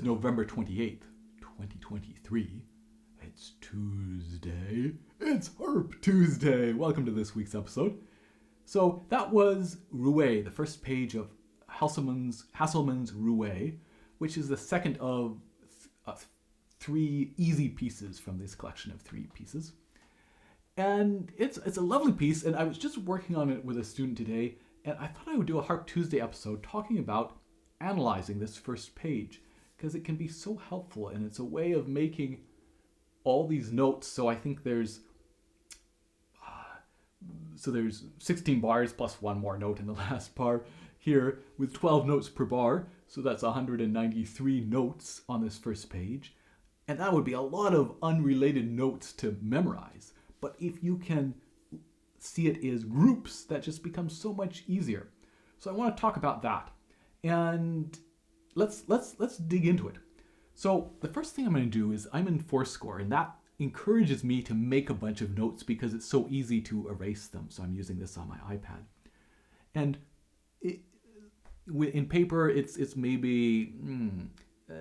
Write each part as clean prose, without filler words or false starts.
is November 28th, 2023. It's Tuesday. It's Harp Tuesday. Welcome to this week's episode. So that was Rouet, the first page of Hasselmans' Rouet, which is the second of three easy pieces from this collection of three pieces. And it's a lovely piece, and I was just working on it with a student today, and I thought I would do a Harp Tuesday episode talking about analyzing this first page, because it can be so helpful, and it's a way of making all these notes. So I think there's 16 bars plus one more note in the last bar here with 12 notes per bar. So that's 193 notes on this first page. And that would be a lot of unrelated notes to memorize. But if you can see it as groups, that just becomes so much easier. So I want to talk about that. And let's dig into it. So the first thing I'm going to do is I'm in Fourscore, and that encourages me to make a bunch of notes because it's so easy to erase them. So I'm using this on my iPad. And in paper, it's maybe a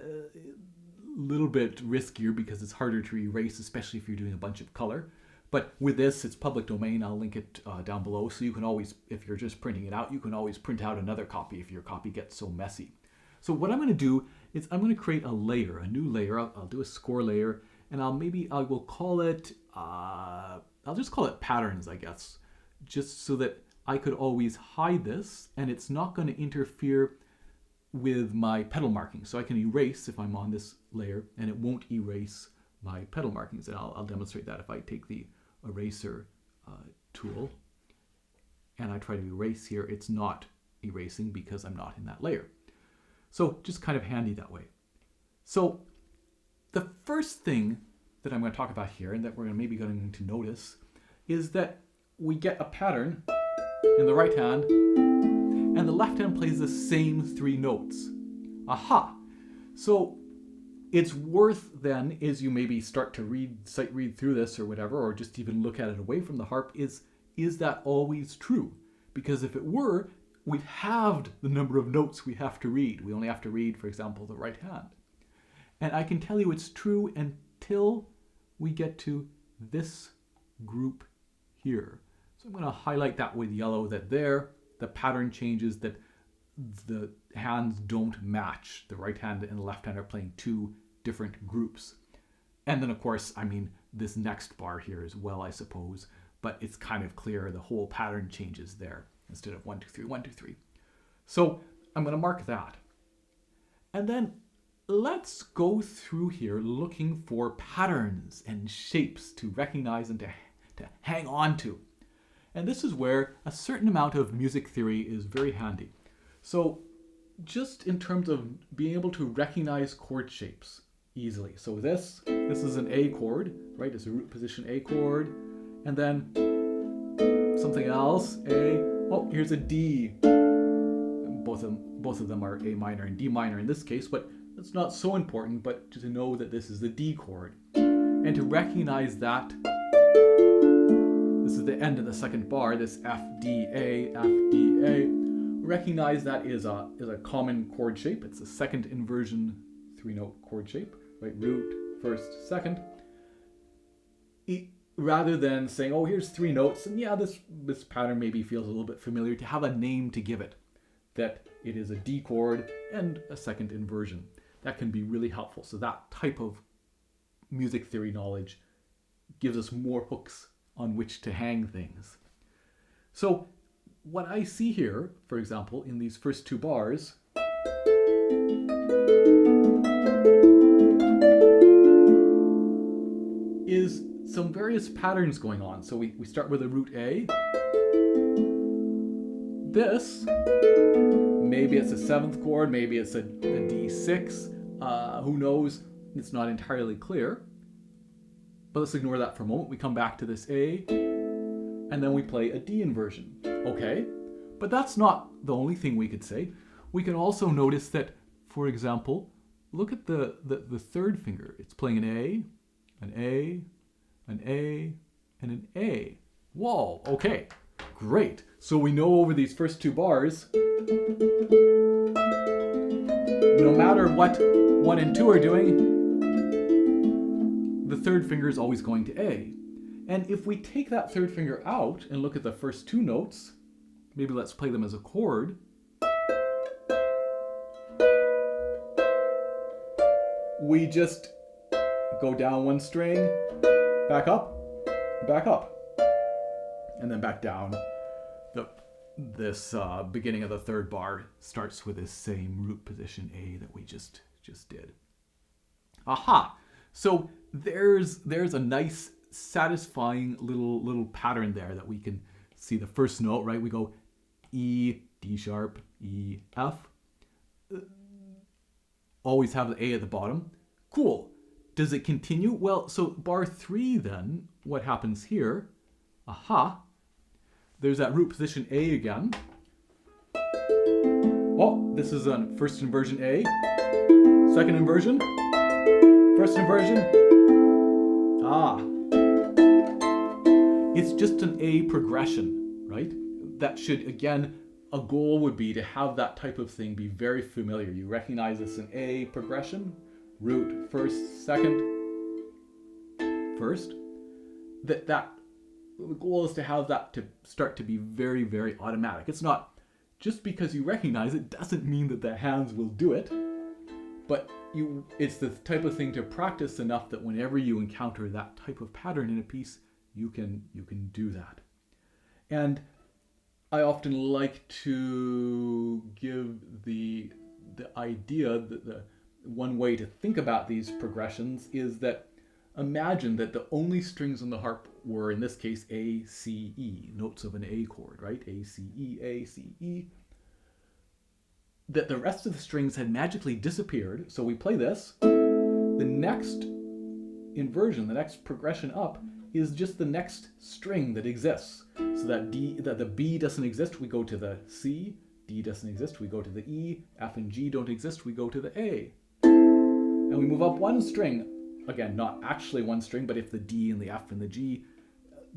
little bit riskier because it's harder to erase, especially if you're doing a bunch of color. But with this, it's public domain. I'll link it down below. So you can always, if you're just printing it out, you can always print out another copy if your copy gets so messy. So what I'm going to do is I'm going to create a layer, a new layer. I'll do a score layer, and I will call it, I'll just call it patterns, I guess, just so that I could always hide this, and it's not going to interfere with my pedal markings. So I can erase if I'm on this layer, and it won't erase my pedal markings. And I'll demonstrate that if I take the eraser tool and I try to erase here. It's not erasing because I'm not in that layer. So just kind of handy that way. So the first thing that I'm going to talk about here, and that we're maybe going to notice, is that we get a pattern in the right hand, and the left hand plays the same three notes. Aha! So it's worth then, as you maybe start to sight read through this or whatever, or just even look at it away from the harp, is that always true? Because if it were, we've halved the number of notes we have to read. We only have to read, for example, the right hand. And I can tell you it's true until we get to this group here. So I'm going to highlight that with yellow, that there, the pattern changes, that the hands don't match. The right hand and the left hand are playing two different groups. And then, of course, I mean, this next bar here as well, I suppose, but it's kind of clear the whole pattern changes there instead of 1, 2, 3, 1, 2, 3. So I'm going to mark that. And then let's go through here looking for patterns and shapes to recognize and to hang on to. And this is where a certain amount of music theory is very handy. So just in terms of being able to recognize chord shapes easily. So this is an A chord, right? It's a root position A chord. And then something else, A. Oh, here's a D. Both of them are A minor and D minor in this case, but it's not so important, but to know that this is the D chord. And to recognize that this is the end of the second bar, this F, D, A, F, D, A. Recognize that is a common chord shape. It's a second inversion 3-note chord shape, right? Root, first, second. Rather than saying, oh, here's 3 notes, and yeah, this pattern maybe feels a little bit familiar, to have a name to give it, that it is a D chord and a second inversion. That can be really helpful. So that type of music theory knowledge gives us more hooks on which to hang things. So what I see here, for example, in these first 2 bars, is some various patterns going on. So we start with a root A. This, maybe it's a 7th chord, maybe it's a D6, who knows? It's not entirely clear. But let's ignore that for a moment. We come back to this A, and then we play a D inversion. Okay, but that's not the only thing we could say. We can also notice that, for example, look at the third finger. It's playing an A, an A, an A, and an A. Whoa, okay, great. So we know over these first 2 bars, no matter what 1 and 2 are doing, the third finger is always going to A. And if we take that third finger out and look at the first two notes, maybe let's play them as a chord. We just go down one string, back up, and then back down. This beginning of the third bar starts with this same root position A that we just did. Aha! So there's a nice, satisfying little pattern there that we can see. The first note, right? We go E, D sharp, E, F. Always have the A at the bottom. Cool. Does it continue? Well, so bar 3 then, what happens here? Aha. There's that root position A again. Oh, this is a first inversion A, second inversion, first inversion. Ah. It's just an A progression, right? That should, again, a goal would be to have that type of thing be very familiar. You recognize this an A progression, root first, second, first. The goal is to have that to start to be very, very automatic. It's not just because you recognize it doesn't mean that the hands will do it, but it's the type of thing to practice enough that whenever you encounter that type of pattern in a piece, you can do that. And I often like to give the idea that the one way to think about these progressions is that imagine that the only strings on the harp were, in this case, A, C, E, notes of an A chord, right? A, C, E, A, C, E. That the rest of the strings had magically disappeared. So we play this. The next inversion, the next progression up, is just the next string that exists. So that the B doesn't exist, we go to the C. D doesn't exist, we go to the E. F and G don't exist, we go to the A. And we move up one string. Again, not actually one string, but if the D and the F and the G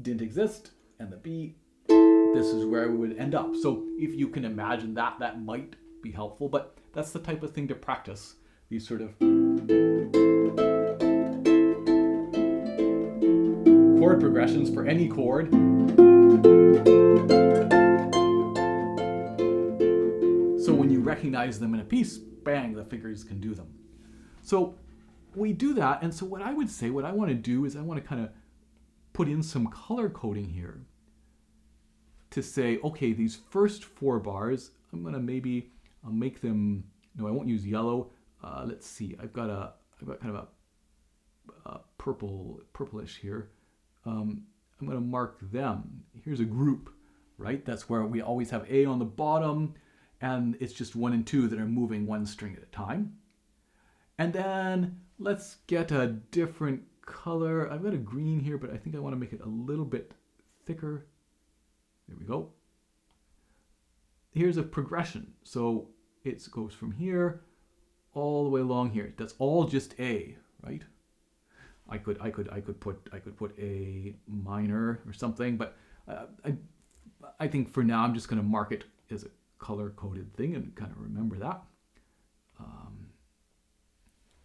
didn't exist, and the B, this is where we would end up. So if you can imagine that, that might be helpful, but that's the type of thing to practice. These sort of chord progressions for any chord. So when you recognize them in a piece, bang, the fingers can do them. So we do that, and so what I would say, what I want to do is I want to kind of put in some color coding here to say, okay, these first 4 bars, I'm going to I'll make them, no, I won't use yellow. Let's see, I've got kind of a purplish here. I'm going to mark them. Here's a group, right? That's where we always have A on the bottom, and it's just 1 and 2 that are moving one string at a time. And then let's get a different color. I've got a green here, but I think I want to make it a little bit thicker. There we go. Here's a progression. So it goes from here all the way along here. That's all just A, right? I could put A minor or something, but I think for now I'm just going to mark it as a color-coded thing and kind of remember that.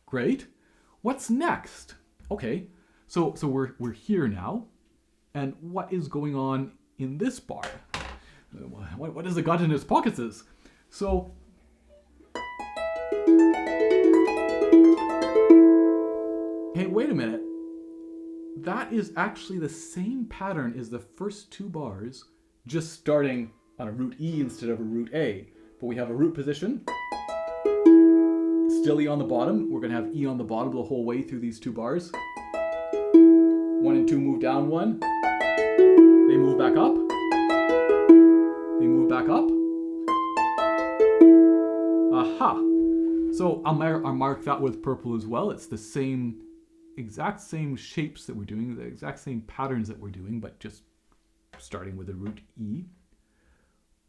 Great. What's next? Okay, so we're here now, and what is going on in this bar? What has it got in its pockets? So hey, wait a minute. That is actually the same pattern as the first 2 bars, just starting on a root E instead of a root A. But we have a root position. Still E on the bottom. We're going to have E on the bottom the whole way through these 2 bars. 1 and 2 move down 1. They move back up. They move back up. Aha! So I'll mark that with purple as well. It's the exact same shapes that we're doing, the exact same patterns that we're doing, but just starting with a root E.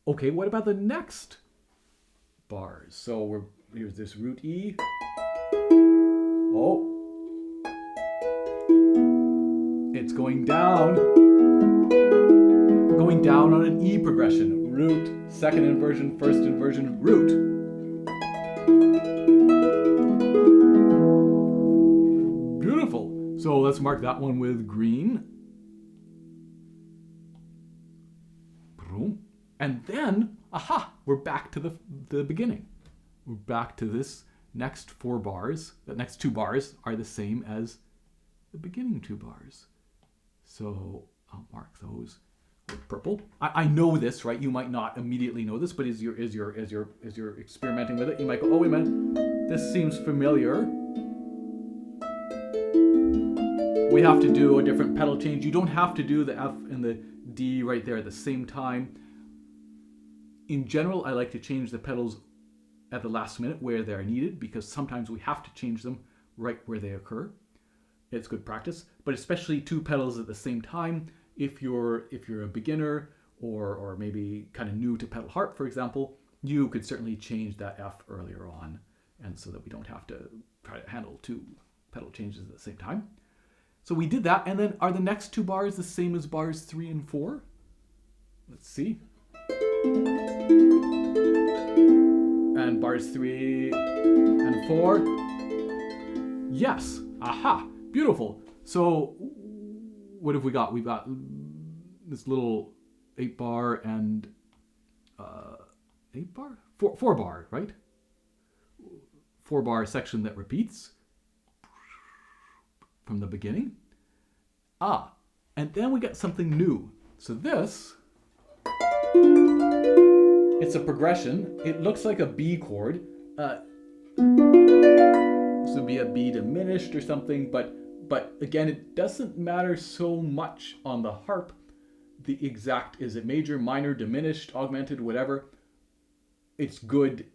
Okay, what about the next bars? So here's this root E. Oh. It's going down on an E progression. Root, second inversion, first inversion, root. let's mark that one with green. Boom. And then, aha, we're back to the beginning. We're back to this next 4 bars. The next 2 bars are the same as the beginning 2 bars. So I'll mark those with purple. I know this, right? You might not immediately know this, but as you're experimenting with it, you might go, oh, wait a minute, this seems familiar. We have to do a different pedal change. You don't have to do the F and the D right there at the same time. In general, I like to change the pedals at the last minute where they're needed, because sometimes we have to change them right where they occur. It's good practice, but especially 2 pedals at the same time. If you're a beginner or maybe kind of new to pedal harp, for example, you could certainly change that F earlier on, and so that we don't have to try to handle 2 pedal changes at the same time. So we did that, and then are the next 2 bars the same as bars 3 and 4? Let's see. And bars 3 and 4. Yes. Aha. Beautiful. So what have we got? We've got this little 8 bar and 8 bar? 4 bar, right? 4 bar section that repeats from the beginning. And then we get something new. So this, it's a progression. It looks like a B chord. This would be a B diminished or something, but again, it doesn't matter so much on the harp. The exact, is it major, minor, diminished, augmented, whatever. It's good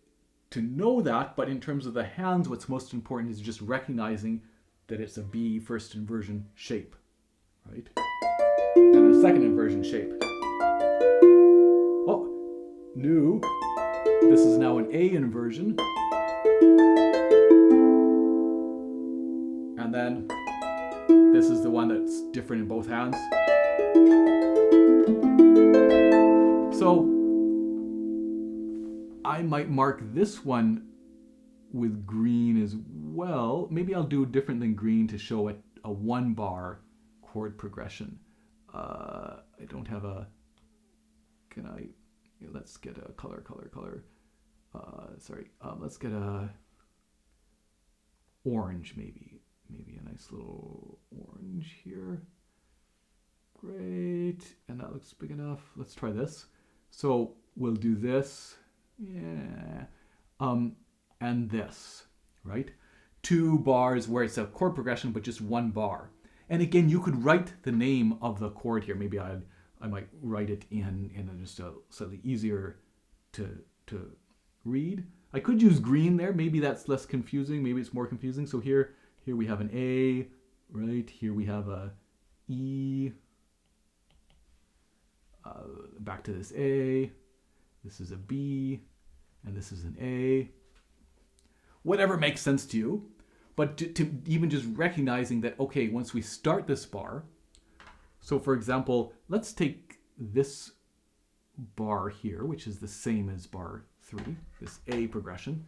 to know that, but in terms of the hands, what's most important is just recognizing that it's a B first inversion shape, right? And a second inversion shape. Oh, new. This is now an A inversion. And then this is the one that's different in both hands. So I might mark this one with green as well. Maybe I'll do different than green to show a 1 bar chord progression. I don't have a, let's get a color. Let's get a orange maybe a nice little orange here. Great, and that looks big enough. Let's try this. So we'll do this, yeah, and this, right? 2 bars where it's a chord progression, but just 1 bar. And again, you could write the name of the chord here. Maybe I might write it in just a slightly easier to read. I could use green there. Maybe that's less confusing. Maybe it's more confusing. So here we have an A, right? Here we have a E. Back to this A. This is a B, and this is an A. Whatever makes sense to you. But to even just recognizing that, okay, once we start this bar, so for example, let's take this bar here, which is the same as bar 3, this A progression.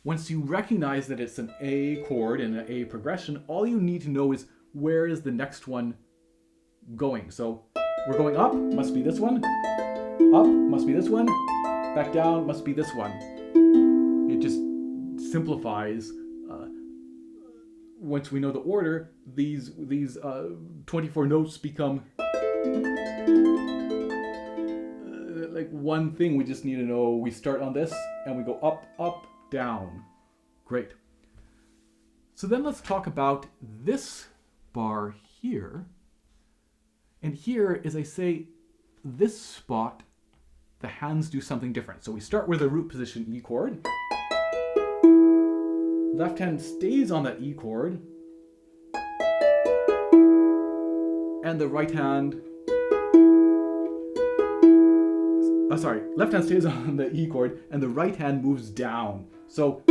Once you recognize that it's an A chord and an A progression, all you need to know is where is the next one going. So we're going up, must be this one. Up, must be this one. Back down, must be this one. It just simplifies. Once we know the order, these 24 notes become like one thing. We just need to know we start on this and we go up, up, down. Great. So then let's talk about this bar here. And here, as I say, this spot, the hands do something different. So we start with a root position E chord. Left hand stays on that E chord. And the right hand, left hand stays on the E chord and the right hand moves down. So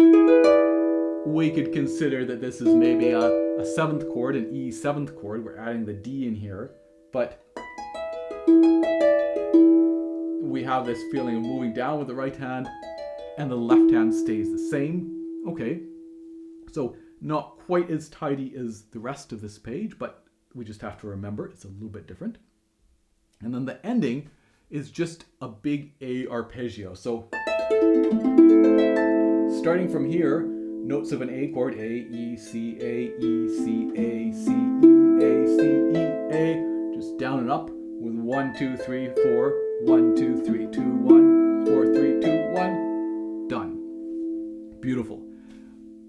we could consider that this is maybe a 7th chord, an E 7th chord. We're adding the D in here, but we have this feeling of moving down with the right hand and the left hand stays the same. Okay, so not quite as tidy as the rest of this page, but we just have to remember it's a little bit different. And then the ending is just a big A arpeggio. So starting from here, notes of an A chord, A, E, C, A, E, C, A, C, E, A, C, E, A, just down and up with 1, 2, 3, 4, 1, 2, 3, 2, 1, 4, 3, 2, 1, done. Beautiful.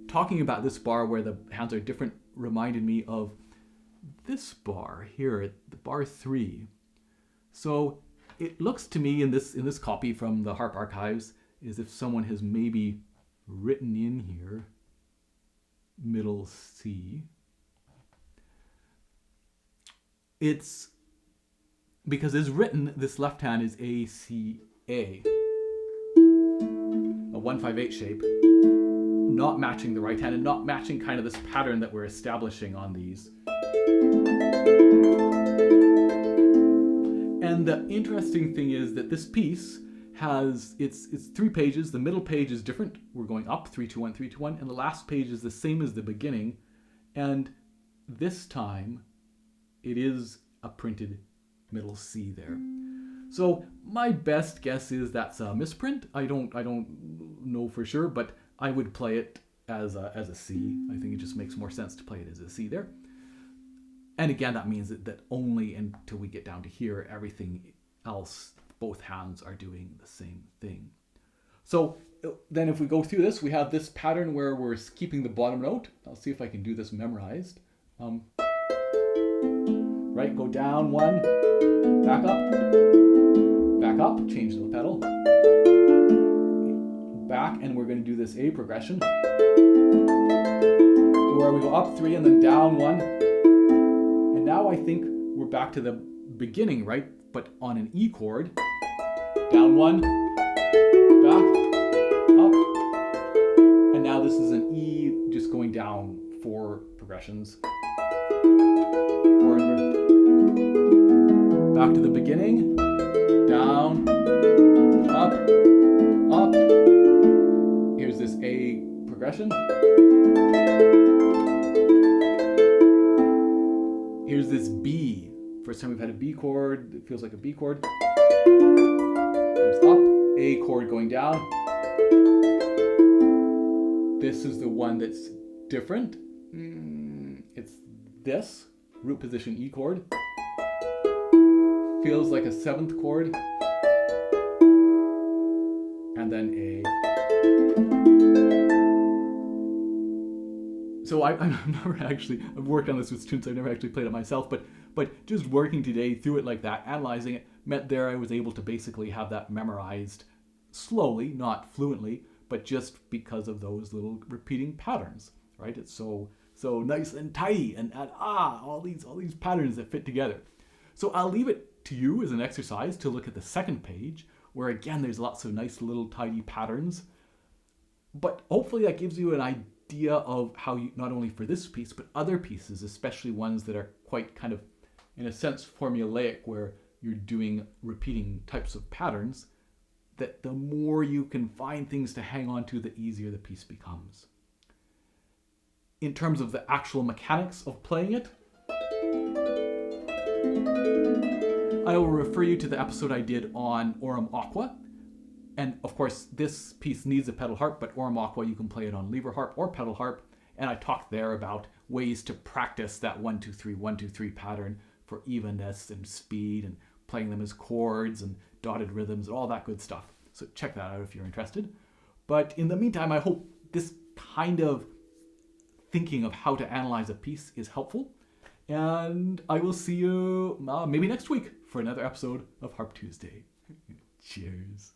Talking about this bar where the hands are different reminded me of this bar here at the bar 3. So it looks to me in this copy from the Harp archives as if someone has maybe written in here middle C. It's because it's written, this left hand is A, C, A. A 1-5-8 shape, not matching the right hand and not matching kind of this pattern that we're establishing on these. And the interesting thing is that this piece has, it's 3 pages. The middle page is different. We're going up 3, 2, 1, 3, 2, 1. And the last page is the same as the beginning. And this time it is a printed middle C there. So my best guess is that's a misprint. I don't know for sure, but I would play it as a C. I think it just makes more sense to play it as a C there. And again, that means that only until we get down to here, everything else, both hands are doing the same thing. So then if we go through this, we have this pattern where we're keeping the bottom note. I'll see if I can do this memorized. Right, go down 1, back up, change the pedal, back, and we're going to do this A progression, where we go up 3 and then down 1. And now I think we're back to the beginning, right? But on an E chord, down 1, back, up, and now this is an E just going down 4 progressions. 4 back to the beginning, down, up, up. Here's this A progression. Here's this B. First time we've had a B chord. It feels like a B chord. Here's up, A chord going down. This is the one that's different. It's this, root position E chord. Feels like a 7th chord. And then A. So I've never actually, I've worked on this with students, I've never actually played it myself, but just working today through it like that, analyzing it, meant there I was able to basically have that memorized slowly, not fluently, but just because of those little repeating patterns, right? It's so nice and tidy and all these patterns that fit together. So I'll leave it to you as an exercise to look at the second page, where again there's lots of nice little tidy patterns, but hopefully that gives you an idea of how you, not only for this piece, but other pieces, especially ones that are quite kind of, in a sense, formulaic, where you're doing repeating types of patterns, that the more you can find things to hang on to, the easier the piece becomes. In terms of the actual mechanics of playing it, I will refer you to the episode I did on Aurum Aqua. And of course, this piece needs a pedal harp, but Aurum Aqua, you can play it on lever harp or pedal harp. And I talked there about ways to practice that 1, 2, 3, 1, 2, 3 pattern for evenness and speed, and playing them as chords and dotted rhythms and all that good stuff. So check that out if you're interested. But in the meantime, I hope this kind of thinking of how to analyze a piece is helpful. And I will see you maybe next week for another episode of Harp Tuesday. Cheers.